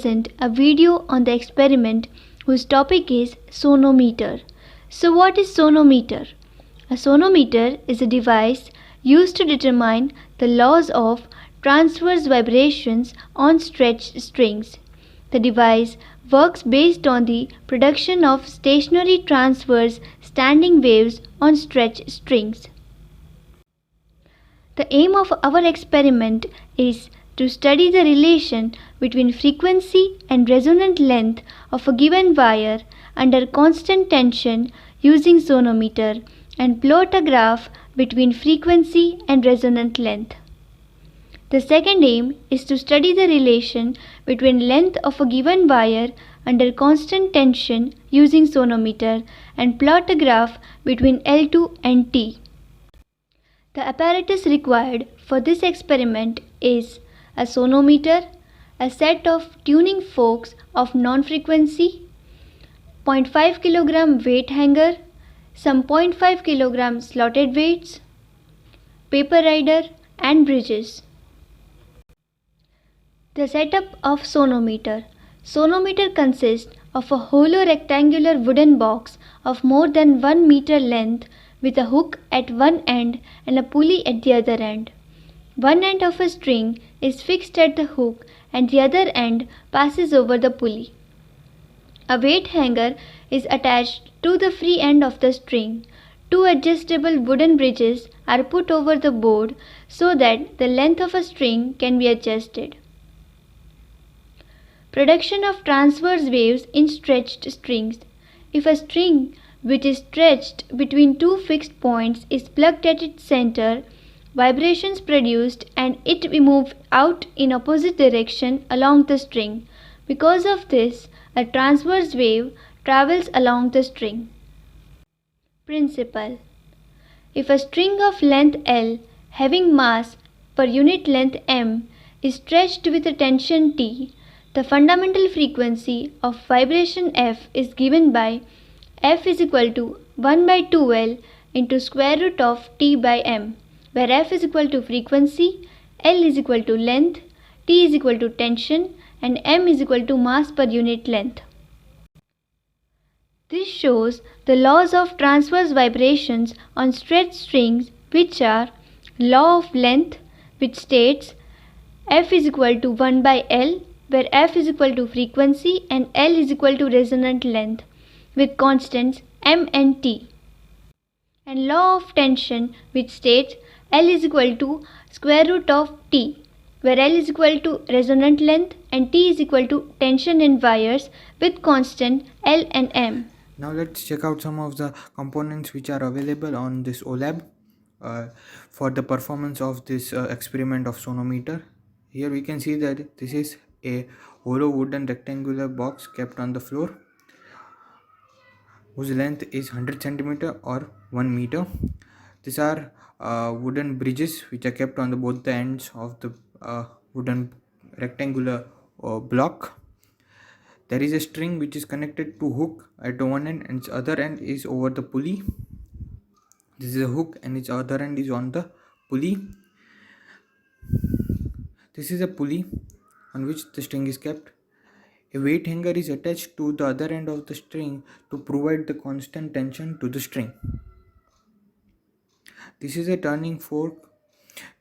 present a video on the experiment whose topic is sonometer. So what is sonometer? A sonometer is a device used to determine the laws of transverse vibrations on stretched strings. The device works based on the production of stationary transverse standing waves on stretched strings. The aim of our experiment is to study the relation between frequency and resonant length of a given wire under constant tension using sonometer and plot a graph between frequency and resonant length. The second aim is to study the relation between length of a given wire under constant tension using sonometer and plot a graph between L2 and T. The apparatus required for this experiment is a sonometer, a set of tuning forks of non-frequency, 0.5 kg weight hanger, some 0.5 kg slotted weights, paper rider and bridges. The setup of sonometer. Sonometer consists of a hollow rectangular wooden box of more than 1 meter length with a hook at one end and a pulley at the other end. One end of a string is fixed at the hook and the other end passes over the pulley. A weight hanger is attached to the free end of the string. Two adjustable wooden bridges are put over the board so that the length of a string can be adjusted. Production of transverse waves in stretched strings. If a string which is stretched between two fixed points is plucked at its center, vibrations produced and it moved out in opposite direction along the string. Because of this, a transverse wave travels along the string. Principle. If a string of length L having mass per unit length m is stretched with a tension T, the fundamental frequency of vibration F is given by F is equal to 1 by 2L into square root of T by m, where F is equal to frequency, L is equal to length, T is equal to tension and m is equal to mass per unit length. This shows the laws of transverse vibrations on stretched strings, which are law of length, which states F is equal to 1 by L, where F is equal to frequency and L is equal to resonant length with constants m and t, and law of tension, which states L is equal to square root of T, where L is equal to resonant length and T is equal to tension in wires with constant L and m. Now let's check out some of the components which are available on this OLAB for the performance of this experiment of sonometer. Here we can see that this is a hollow wooden rectangular box kept on the floor whose length is 100 centimeter or 1 meter. These are wooden bridges which are kept on both the ends of the wooden rectangular block. There is a string which is connected to hook at one end and its other end is over the pulley. This is a hook and its other end is on the pulley. This is a pulley on which the string is kept. A weight hanger is attached to the other end of the string to provide the constant tension to the string. This is a turning fork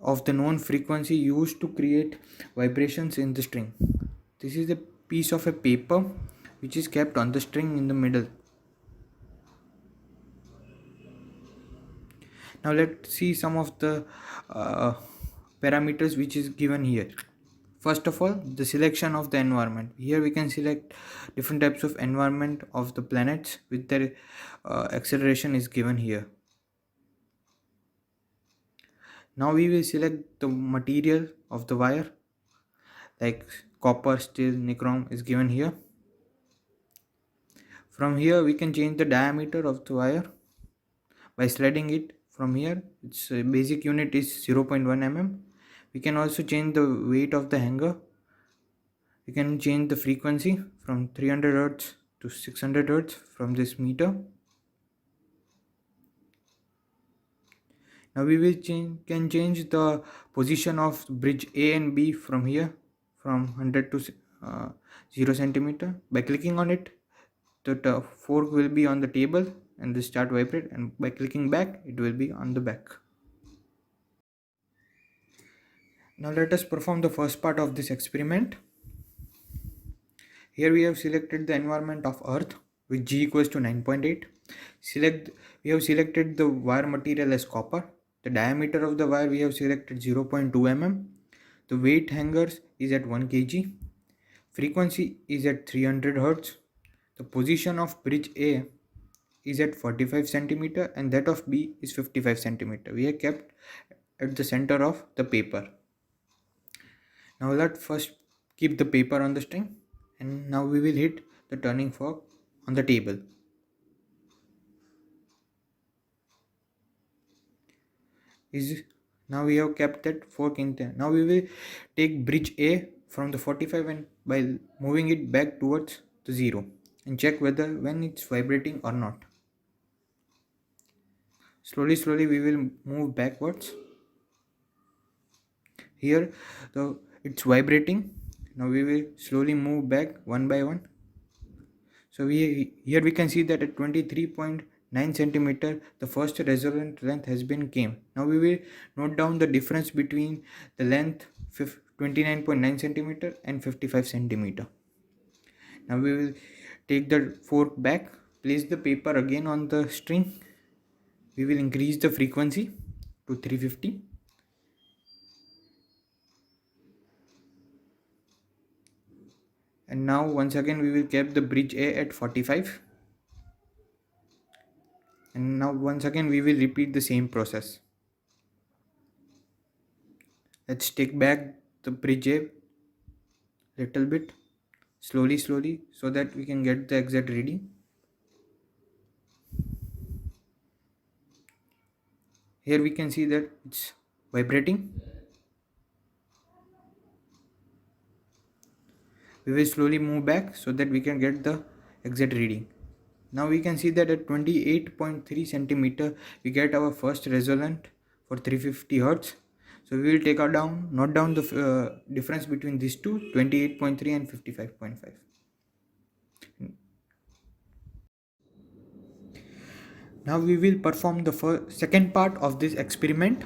of the known frequency used to create vibrations in the string. This is a piece of a paper which is kept on the string in the middle. Now let's see some of the parameters which is given here. First of all, the selection of the environment. Here we can select different types of environment of the planets with their acceleration is given here. Now we will select the material of the wire, like copper, steel, nichrome is given here. From here we can change the diameter of the wire by sliding it from here. Its basic unit is 0.1 mm. We can also change the weight of the hanger. We can change the frequency from 300 Hz to 600 Hz from this meter. Now we will can change the position of bridge A and B from here from 100 to 0 centimeter. By clicking on it, the fork will be on the table and this start vibrate, and by clicking back it will be on the back. Now let us perform the first part of this experiment. Here we have selected the environment of Earth with G equals to 9.8. We have selected the wire material as copper. The diameter of the wire we have selected 0.2 mm. The weight hangers is at 1 kg. Frequency is at 300 Hz. The position of bridge A is at 45 centimeter and that of B is 55 centimeter. We have kept at the center of the paper. Now let's first keep the paper on the string, and now we will hit the turning fork on the table. Now we have kept that fork in there. Now we will take bridge A from the 45 and by moving it back towards the 0 and check whether when it's vibrating or not. Slowly we will move backwards. Here it's vibrating. Now we will slowly move back one by one. So here we can see that at 23.9 centimeter the first resonant length has been came. Now we will note down the difference between the length 29.9 centimeter and 55 centimeter. Now we will take the fork back, place the paper again on the string. We will increase the frequency to 350. And now once again we will keep the bridge A at 45. And now once again we will repeat the same process. Let's take back the bridge A little bit slowly so that we can get the exact reading. Here we can see that it's vibrating. We will slowly move back so that we can get the exact reading. Now we can see that at 28.3 centimeter we get our first resonant for 350 Hz. So we will note down the difference between these two, 28.3 and 55.5. Now we will perform the second part of this experiment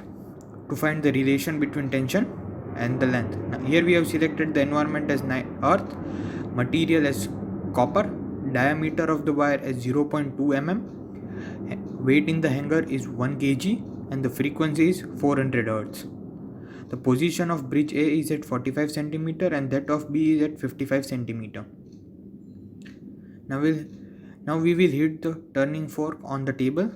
to find the relation between tension and the length. Now here we have selected the environment as Earth, material as copper, diameter of the wire as 0.2 mm, weight in the hanger is 1 kg and the frequency is 400 Hz. The position of bridge A is at 45 centimeter and that of B is at 55 centimeter. Now we will hit the turning fork on the table.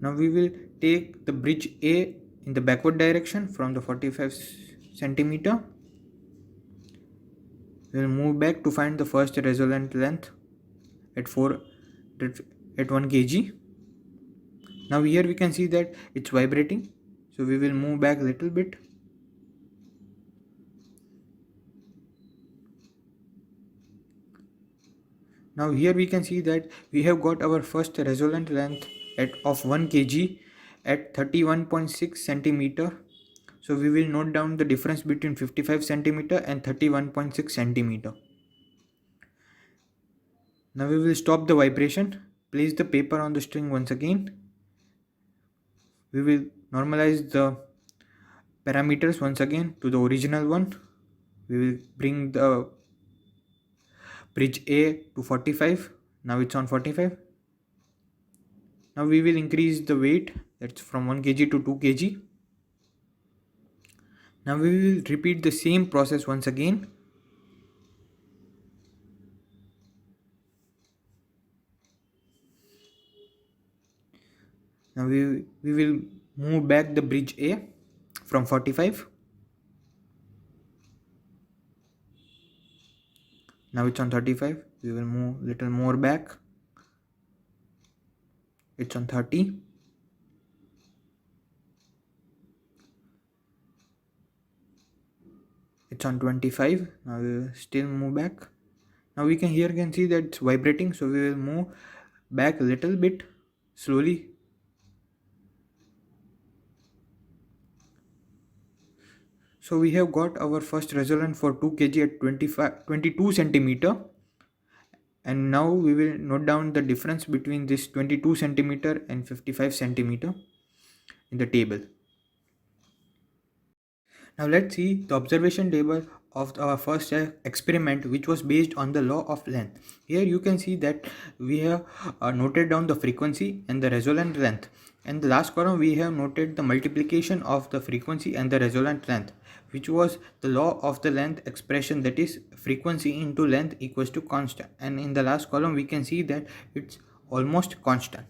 Now we will take the bridge A in the backward direction from the 45 centimeter. We will move back to find the first resonant length at 1 kg. Now here we can see that it's vibrating. So we will move back a little bit. Now here we can see that we have got our first resonant length of 1 kg at 31.6 centimeter. So we will note down the difference between 55 centimeter and 31.6 centimeter. Now we will stop the vibration. Place the paper on the string once again. We will normalize the parameters once again to the original one. We will bring the bridge A to 45. Now it's on 45. Now we will increase the weight, that's from 1 kg to 2 kg. Now we will repeat the same process once again. Now we will move back the bridge A from 45. Now it's on 35. We will move little more back. It's on 30. It's on 25. Now we will still move back. Now we can see that it's vibrating, so we will move back a little bit slowly. So we have got our first resonance for 2 kg at 22 centimeter, and now we will note down the difference between this 22 centimeter and 55 centimeter in the table. Now let's see the observation table of our first experiment, which was based on the law of length. Here you can see that we have noted down the frequency and the resonant length. And the last column we have noted the multiplication of the frequency and the resonant length, which was the law of the length expression, that is frequency into length equals to constant. And in the last column we can see that it's almost constant.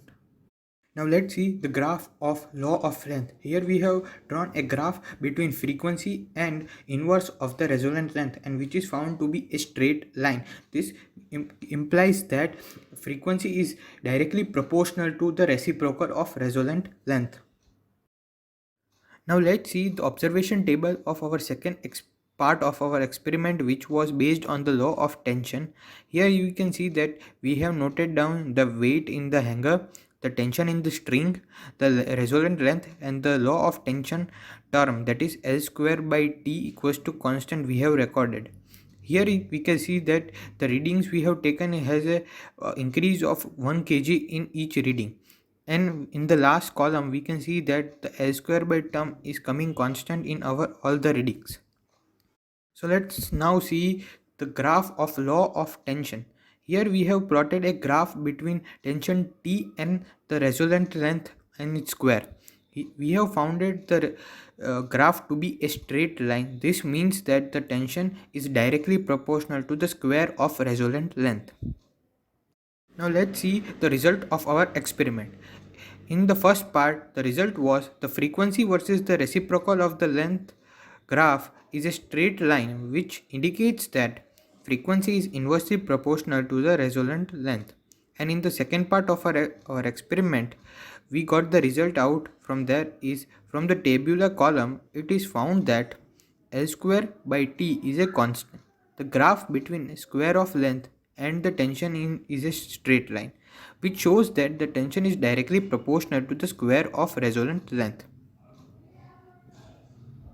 Now let's see the graph of law of length. Here we have drawn a graph between frequency and inverse of the resonant length, and which is found to be a straight line. This implies that frequency is directly proportional to the reciprocal of resonant length. Now let's see the observation table of our second part of our experiment, which was based on the law of tension. Here you can see that we have noted down the weight in the hanger, the tension in the string, the resonant length, and the law of tension term, that is L square by T equals to constant, we have recorded. Here we can see that the readings we have taken has a increase of 1 kg in each reading. And in the last column we can see that the L square by term is coming constant in our all the readings. So let's now see the graph of law of tension. Here we have plotted a graph between tension T and the resonant length and its square. We have founded the graph to be a straight line. This means that the tension is directly proportional to the square of resonant length. Now let's see the result of our experiment. In the first part, the result was the frequency versus the reciprocal of the length graph is a straight line, which indicates that frequency is inversely proportional to the resonant length. And in the second part of our experiment, we got the result out from there is from the tabular column. It is found that L square by T is a constant. The graph between square of length and the tension is a straight line, which shows that the tension is directly proportional to the square of resonant length.